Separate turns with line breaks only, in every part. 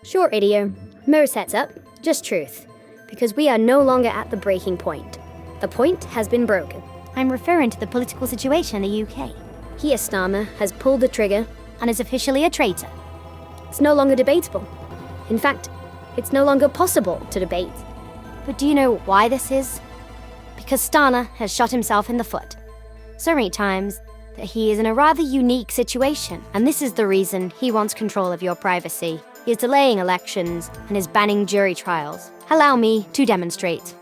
Sure, idiot. No sets up, just truth. Because we are no longer at the breaking point. The point has been broken.
I'm referring to the political situation in the UK.
Keir Starmer has pulled the trigger
And is officially a traitor.
It's no longer debatable. In fact, it's no longer possible to debate.
But do you know why this is? Because Starmer has shot himself in the foot. So many times that he is in a rather unique situation, and this is the reason he wants control of your privacy. He is delaying elections and is banning jury trials. Allow me to demonstrate.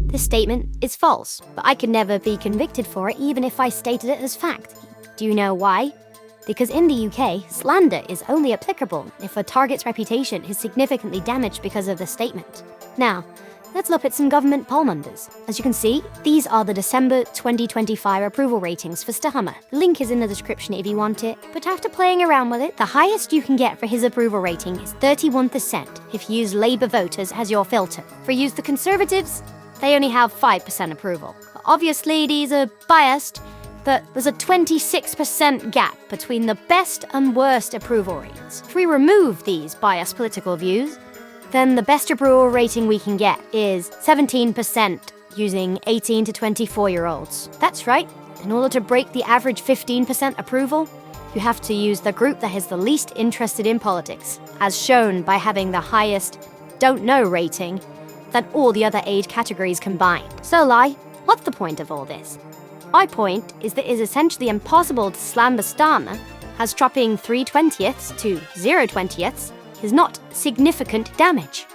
This statement is false, but I could never be convicted for it even if I stated it as fact. Do you know why? Because in the UK, slander is only applicable if a target's reputation is significantly damaged because of the statement. Now, let's look at some government poll numbers. As you can see, these are the December 2025 approval ratings for Starmer. The link is in the description if you want it, but after playing around with it, the highest you can get for his approval rating is 31% if you use Labour voters as your filter. For use the Conservatives, they only have 5% approval. Obviously, these are biased, but there's a 26% gap between the best and worst approval rates. If we remove these biased political views, then the best approval rating we can get is 17% using 18 to 24-year-olds. That's right. In order to break the average 15% approval, you have to use the group that is the least interested in politics, as shown by having the highest don't know rating than all the other age categories combined. So, Lai, what's the point of all this? My point is that it is essentially impossible to slander Starmer, as dropping 3/20ths to 0/20ths is not significant damage.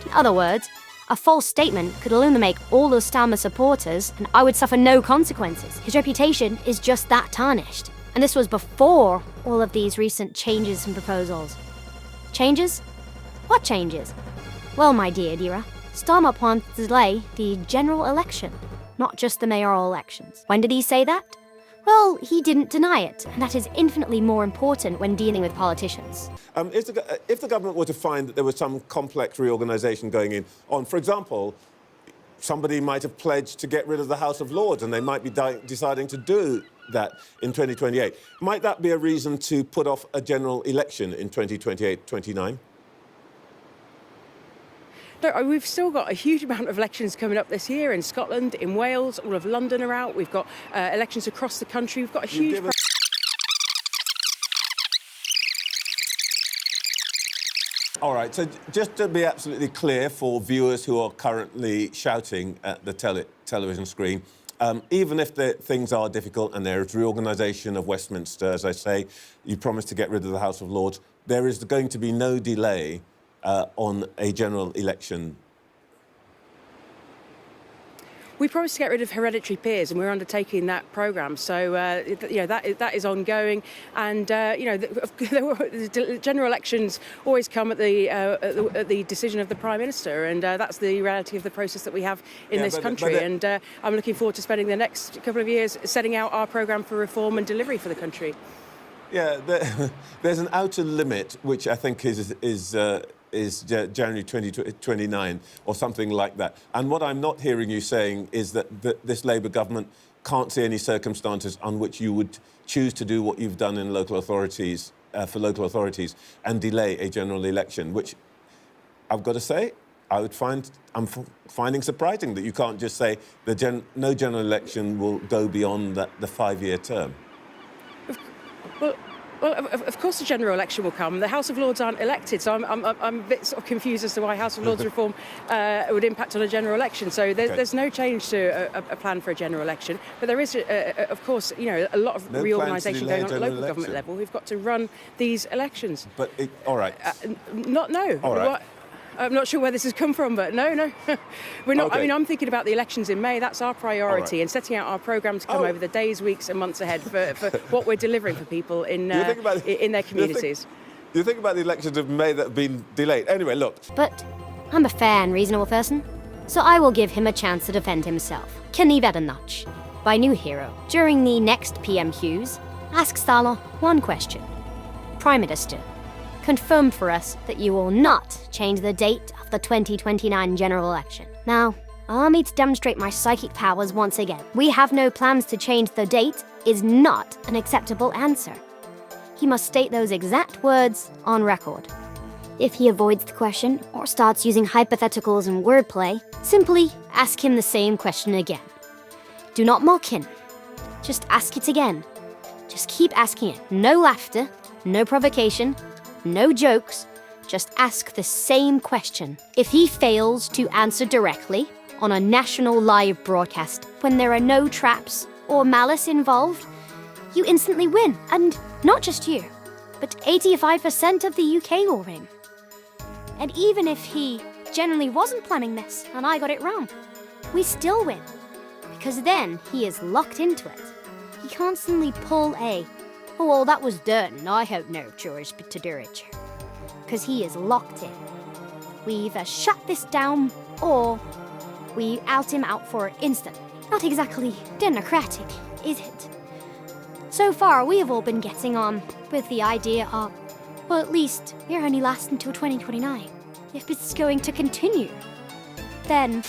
In other words, a false statement could eliminate all the Starmer supporters and I would suffer no consequences. His reputation is just that tarnished. And this was before all of these recent changes and proposals. Changes? What changes? Well, my dear Dira, Starmer plans to delay the general election, not just the mayoral elections. When did he say that? Well, he didn't deny it, and that is infinitely more important when dealing with politicians.
If the government were to find that there was some complex reorganisation going on, for example, somebody might have pledged to get rid of the House of Lords and they might be deciding to do that in 2028, might that be a reason to put off a general election in 2028-29?
No, we've still got a huge amount of elections coming up this year in Scotland, in Wales, all of London are out. We've got elections across the country. We've got a huge...
All right, so just to be absolutely clear for viewers who are currently shouting at the television screen, even if things are difficult and there is reorganisation of Westminster, as I say, you promised to get rid of the House of Lords, there is going to be no delay on a general election.
We promised to get rid of hereditary peers, and we're undertaking that programme. So, that is ongoing. And the general elections always come at the decision of the Prime Minister, and that's the reality of the process that we have in this country. And I'm looking forward to spending the next couple of years setting out our programme for reform and delivery for the country.
Yeah, there's an outer limit, which I think is January 2029 or something like that. And what I'm not hearing you saying is that this Labour government can't see any circumstances on which you would choose to do what you've done in local authorities, for local authorities, and delay a general election, which I've got to say, I'm finding surprising that you can't just say no general election will go beyond the 5-year term.
Well, of course the general election will come. The House of Lords aren't elected, so I'm a bit sort of confused as to why House of Lords reform would impact on a general election. So there's no change to a plan for a general election. But there is, of course, a lot of reorganisation going on at local government level. We've got to run these elections.
But, all right.
No.
All right.
I'm not sure where this has come from, but no. We're not.
Okay.
I mean, I'm thinking about the elections in May. That's our priority, and setting out our programme to come over the days, weeks and months ahead for what we're delivering for people in their communities.
You think about the elections of May that have been delayed. Anyway, look.
But I'm a fair and reasonable person, so I will give him a chance to defend himself. Kenny Vedanoch, my new hero. During the next PMQs, ask Starmer one question. Prime Minister, confirm for us that you will not change the date of the 2029 general election. Now, allow me to demonstrate my psychic powers once again. We have no plans to change the date is not an acceptable answer. he must state those exact words on record.
If he avoids the question or starts using hypotheticals and wordplay,
Simply ask him the same question again. Do not mock him. Just ask it again. Just keep asking it. No laughter, no provocation, no jokes. Just ask the same question. If he fails to answer directly on a national live broadcast when there are no traps or malice involved, you instantly win. And not just you, but 85% of the UK will win. And even if he generally wasn't planning this and I got it wrong, we still win. Because then he is locked into it. He constantly pull a, oh, well, that was done, and I have no choice but to do it. Because he is locked in. We either shut this down or we out him out for it instantly. Not exactly democratic, is it? So far, we have all been getting on with the idea of, well, at least we're only lasting until 2029. If it's going to continue, then